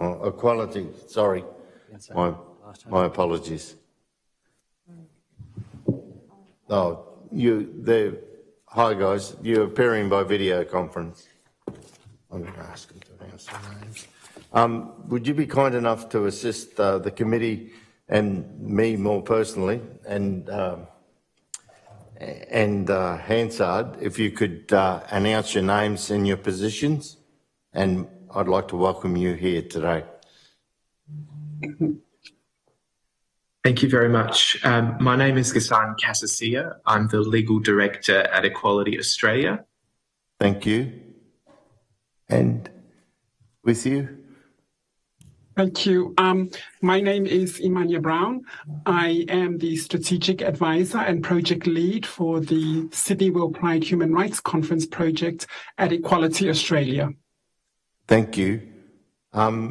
Oh, equality, sorry. My apologies. Oh, hi guys, you're appearing by video conference. I'm going to ask them to announce their names. Would you be kind enough to assist the committee and me more personally and Hansard, if you could announce your names and your positions, and I'd like to welcome you here today. Thank you very much. My name is Ghassan Kassasiya. I'm the Legal Director at Equality Australia. Thank you. And with you? Thank you. My name is Imania Brown. I am the Strategic Advisor and Project Lead for the Sydney Worldwide Human Rights Conference project at Equality Australia. Thank you. Now,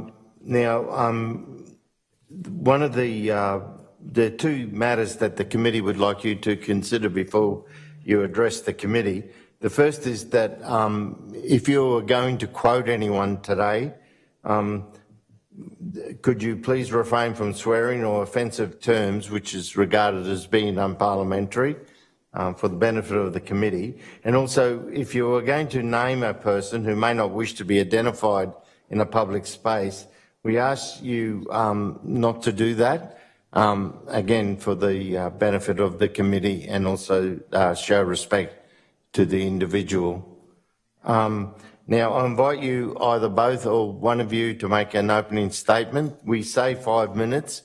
one of the two matters that the committee would like you to consider before you address the committee. The first is that if you're going to quote anyone today, could you please refrain from swearing or offensive terms, which is regarded as being unparliamentary, for the benefit of the committee. And also, if you are going to name a person who may not wish to be identified in a public space, we ask you not to do that, again, for the benefit of the committee, and also show respect to the individual. Now, I invite you, either both or one of you, to make an opening statement. We say 5 minutes.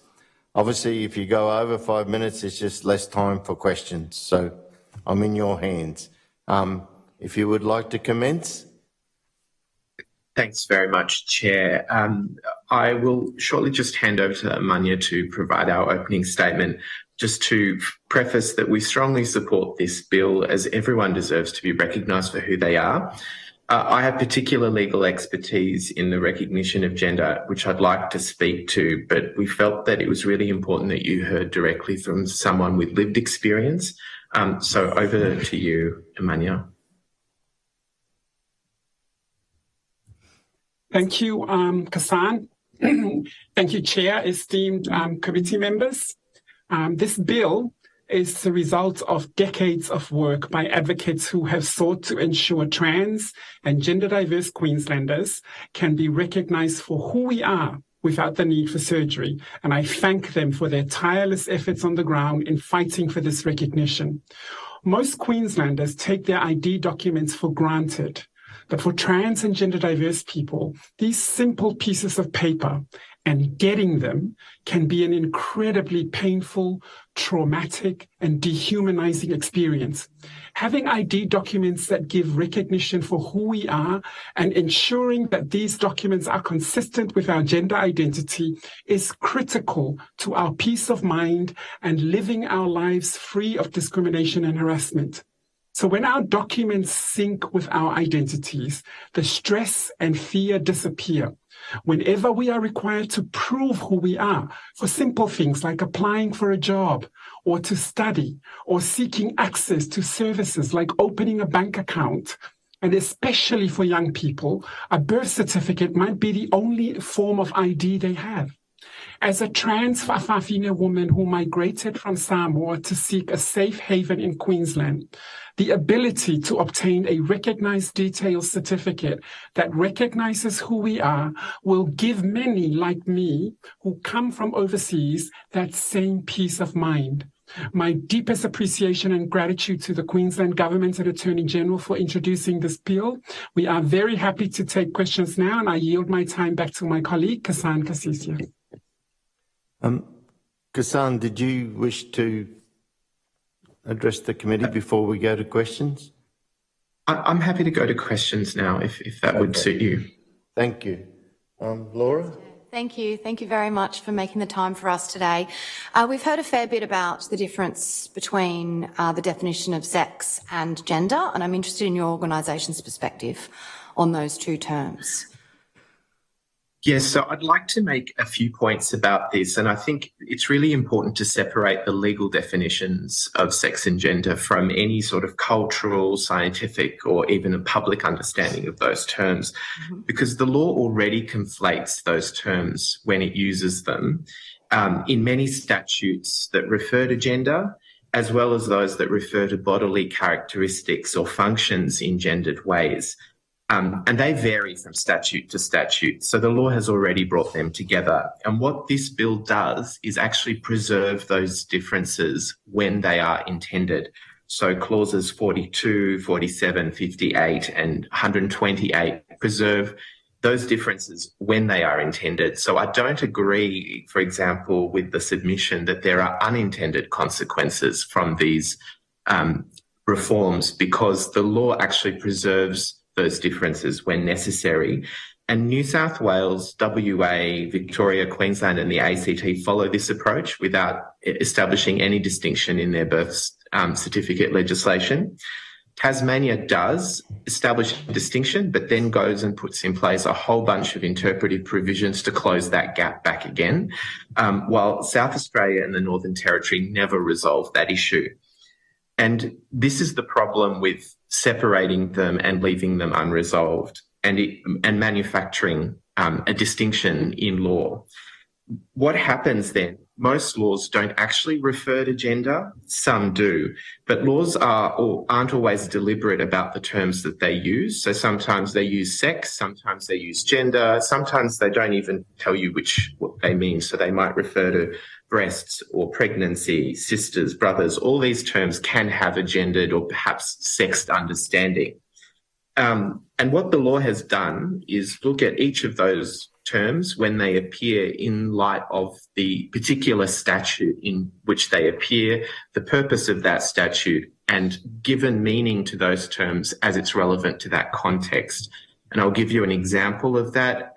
Obviously, if you go over 5 minutes, it's just less time for questions. So I'm in your hands. If you would like to commence. Thanks very much, Chair. I will shortly just hand over to Manya to provide our opening statement. Just to preface that we strongly support this bill, as everyone deserves to be recognised for who they are. I have particular legal expertise in the recognition of gender, which I'd like to speak to, but we felt that it was really important that you heard directly from someone with lived experience. So over to you, Emmanuel. Thank you, Ghassan. Thank you, Chair, esteemed committee members. This bill is the result of decades of work by advocates who have sought to ensure trans and gender diverse Queenslanders can be recognised for who we are without the need for surgery. And I thank them for their tireless efforts on the ground in fighting for this recognition. Most Queenslanders take their ID documents for granted, but for trans and gender diverse people, these simple pieces of paper and getting them can be an incredibly painful, traumatic, and dehumanizing experience. Having ID documents that give recognition for who we are and ensuring that these documents are consistent with our gender identity is critical to our peace of mind and living our lives free of discrimination and harassment. So when our documents sync with our identities, the stress and fear disappear. Whenever we are required to prove who we are for simple things like applying for a job or to study or seeking access to services like opening a bank account, and especially for young people, a birth certificate might be the only form of ID they have. As a trans Fa'afafine woman who migrated from Samoa to seek a safe haven in Queensland, the ability to obtain a recognised details certificate that recognises who we are will give many like me who come from overseas that same peace of mind. My deepest appreciation and gratitude to the Queensland Government and Attorney General for introducing this bill. We are very happy to take questions now, and I yield my time back to my colleague, Ghassan Kassasiya. Ghassan, did you wish to address the committee before we go to questions? I'm happy to go to questions now, if that would suit you. Thank you. Laura? Thank you. Thank you very much for making the time for us today. We've heard a fair bit about the difference between the definition of sex and gender, and I'm interested in your organisation's perspective on those two terms. Yes, so I'd like to make a few points about this, and I think it's really important to separate the legal definitions of sex and gender from any sort of cultural, scientific, or even a public understanding of those terms, because the law already conflates those terms when it uses them in many statutes that refer to gender, as well as those that refer to bodily characteristics or functions in gendered ways. And they vary from statute to statute. So the law has already brought them together. And what this bill does is actually preserve those differences when they are intended. So clauses 42, 47, 58 and 128 preserve those differences when they are intended. So I don't agree, for example, with the submission that there are unintended consequences from these reforms, because the law actually preserves those differences when necessary. And New South Wales, WA, Victoria, Queensland and the ACT follow this approach without establishing any distinction in their birth certificate legislation. Tasmania does establish a distinction, but then goes and puts in place a whole bunch of interpretive provisions to close that gap back again, while South Australia and the Northern Territory never resolved that issue. And this is the problem with separating them and leaving them unresolved and manufacturing a distinction in law. What happens then? Most laws don't actually refer to gender. Some do, but laws aren't always deliberate about the terms that they use. So sometimes they use sex, sometimes they use gender, sometimes they don't even tell you what they mean. So they might refer to breasts or pregnancy, sisters, brothers. All these terms can have a gendered or perhaps sexed understanding. And what the law has done is look at each of those terms when they appear in light of the particular statute in which they appear, the purpose of that statute, and given meaning to those terms as it's relevant to that context. And I'll give you an example of that.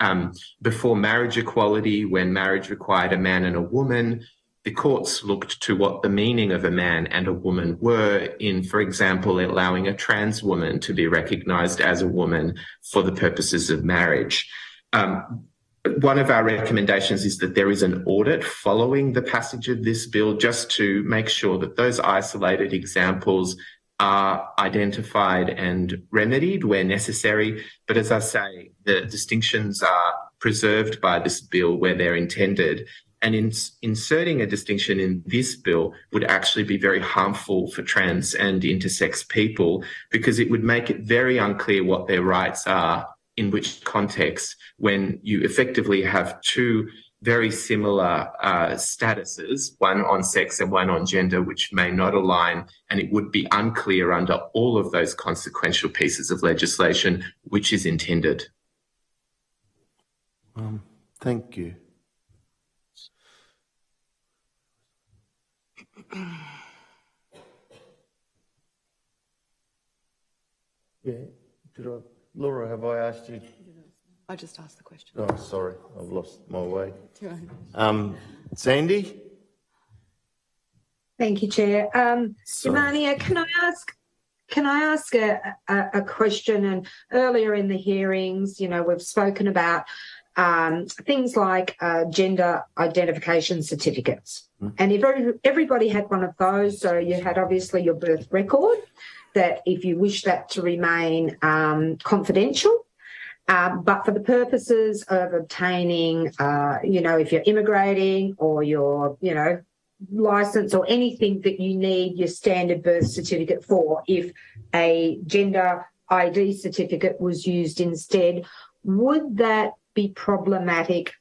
Before marriage equality, when marriage required a man and a woman, the courts looked to what the meaning of a man and a woman were in, for example, allowing a trans woman to be recognised as a woman for the purposes of marriage. One of our recommendations is that there is an audit following the passage of this bill just to make sure that those isolated examples are identified and remedied where necessary. But as I say, the distinctions are preserved by this bill where they're intended. And inserting a distinction in this bill would actually be very harmful for trans and intersex people, because it would make it very unclear what their rights are in which context, when you effectively have two very similar statuses, one on sex and one on gender, which may not align, and it would be unclear under all of those consequential pieces of legislation which is intended. Thank you. Yeah, Laura, have I asked you? I just asked the question. Oh, sorry, I've lost my way. Sandy? Thank you, Chair. Imania, can I ask a question? And earlier in the hearings, we've spoken about things like gender identification certificates. And if everybody had one of those, so you had obviously your birth record, that if you wish that to remain confidential, but for the purposes of obtaining, if you're immigrating or your, license or anything that you need your standard birth certificate for, if a gender ID certificate was used instead, would that be problematic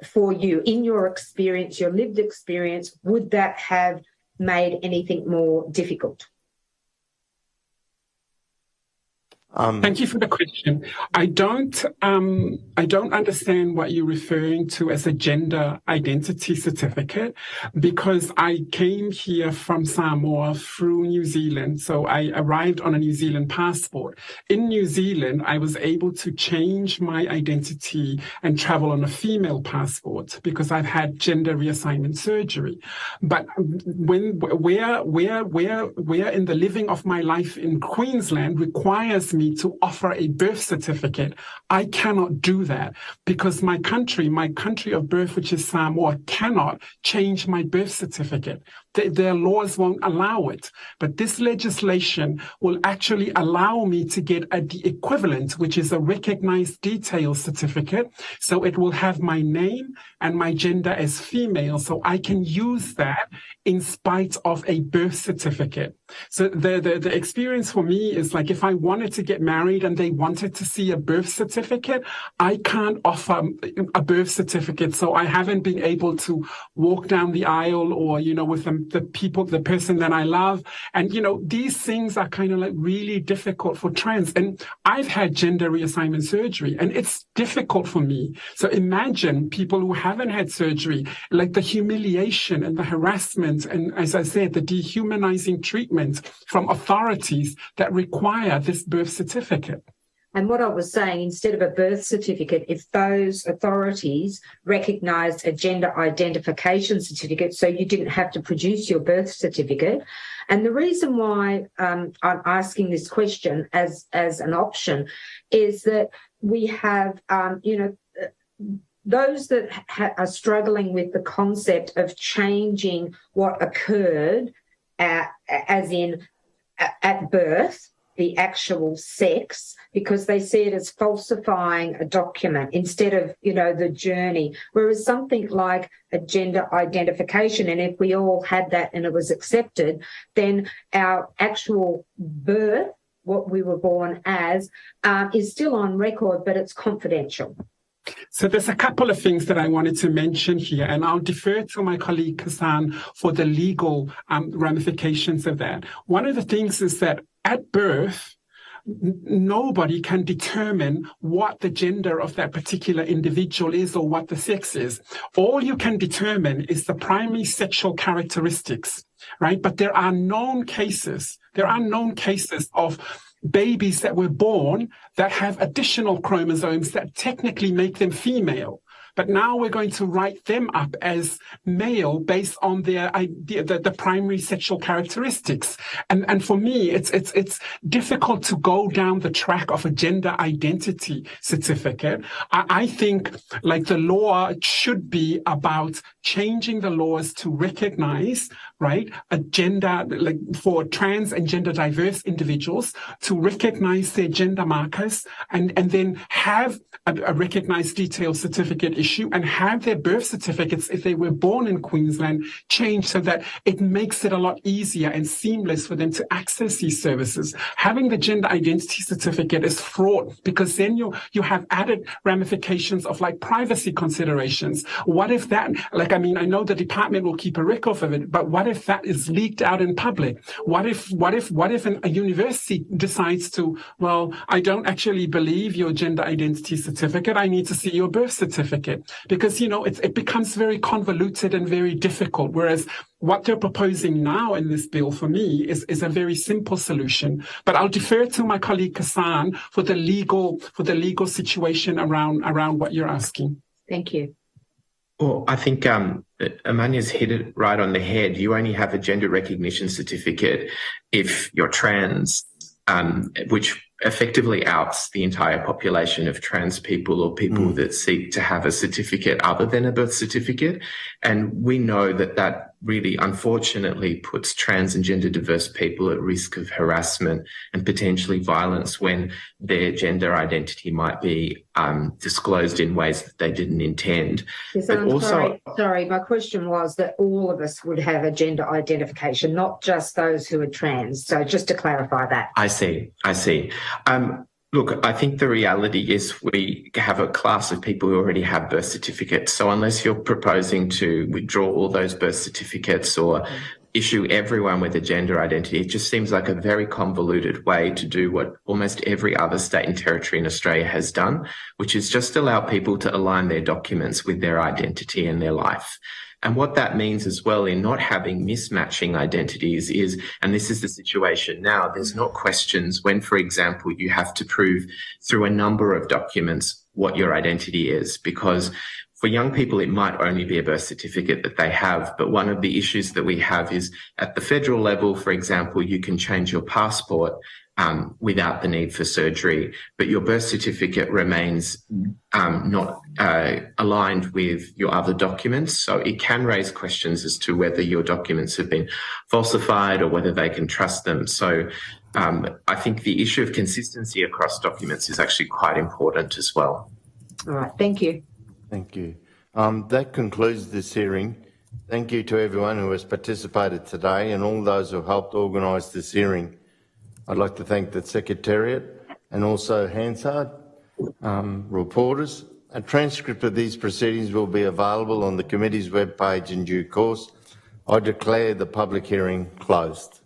for you in your experience, your lived experience? Would that have made anything more difficult? Thank you for the question. I don't understand what you're referring to as a gender identity certificate, because I came here from Samoa through New Zealand. So I arrived on a New Zealand passport. In New Zealand, I was able to change my identity and travel on a female passport because I've had gender reassignment surgery. But where in the living of my life in Queensland requires me me to offer a birth certificate, I cannot do that because my country of birth, which is Samoa, cannot change my birth certificate. Their laws won't allow it. But this legislation will actually allow me to get the equivalent, which is a recognized details certificate. So it will have my name and my gender as female. So I can use that in spite of a birth certificate. So the experience for me is like if I wanted to get married and they wanted to see a birth certificate, I can't offer a birth certificate. So I haven't been able to walk down the aisle or, with the person that I love. And, these things are kind of like really difficult for trans. And I've had gender reassignment surgery and it's difficult for me. So imagine people who haven't had surgery, like the humiliation and the harassment. And as I said, the dehumanizing treatment from authorities that require this birth certificate. And what I was saying, instead of a birth certificate, if those authorities recognised a gender identification certificate, so you didn't have to produce your birth certificate. And the reason why I'm asking this question as an option is that we have, those that are struggling with the concept of changing what occurred as in at birth, the actual sex, because they see it as falsifying a document instead of, the journey. Whereas something like a gender identification, and if we all had that and it was accepted, then our actual birth, what we were born as, is still on record, but it's confidential. So there's a couple of things that I wanted to mention here, and I'll defer to my colleague Kasan for the legal ramifications of that. One of the things is that at birth, nobody can determine what the gender of that particular individual is or what the sex is. All you can determine is the primary sexual characteristics, right? But there are known cases of babies that were born that have additional chromosomes that technically make them female. But now we're going to write them up as male based on their idea, the primary sexual characteristics. And for me, it's difficult to go down the track of a gender identity certificate. I think like the law should be about changing the laws to recognize, right, a gender, like for trans and gender diverse individuals, to recognize their gender markers and then have a recognized detailed certificate issue and have their birth certificates, if they were born in Queensland, changed so that it makes it a lot easier and seamless for them to access these services. Having the gender identity certificate is fraught because then you have added ramifications of like privacy considerations. What if that, I know the department will keep a record of it, but what if that is leaked out in public? What if a university decides to, well, I don't actually believe your gender identity certificate. I need to see your birth certificate. Because, it becomes very convoluted and very difficult. Whereas what they're proposing now in this bill for me is a very simple solution. But I'll defer to my colleague Kasan for the legal situation around what you're asking. Thank you. Well, I think Amanya's hit it right on the head. You only have a gender recognition certificate if you're trans, which effectively outs the entire population of trans people or people that seek to have a certificate other than a birth certificate. And we know that really unfortunately puts trans and gender diverse people at risk of harassment and potentially violence when their gender identity might be disclosed in ways that they didn't intend. Yes, but also, sorry, my question was that all of us would have a gender identification, not just those who are trans. So just to clarify that. I see. Look, I think the reality is we have a class of people who already have birth certificates. So unless you're proposing to withdraw all those birth certificates or issue everyone with a gender identity, it just seems like a very convoluted way to do what almost every other state and territory in Australia has done, which is just allow people to align their documents with their identity and their life. And what that means as well in not having mismatching identities is, and this is the situation now, there's not questions when, for example, you have to prove through a number of documents what your identity is, because For young people, it might only be a birth certificate that they have, but one of the issues that we have is at the federal level, for example, you can change your passport without the need for surgery, but your birth certificate remains not aligned with your other documents. So it can raise questions as to whether your documents have been falsified or whether they can trust them. So I think the issue of consistency across documents is actually quite important as well. All right, thank you. Thank you. That concludes this hearing. Thank you to everyone who has participated today and all those who helped organise this hearing. I'd like to thank the Secretariat and also Hansard, reporters. A transcript of these proceedings will be available on the committee's webpage in due course. I declare the public hearing closed.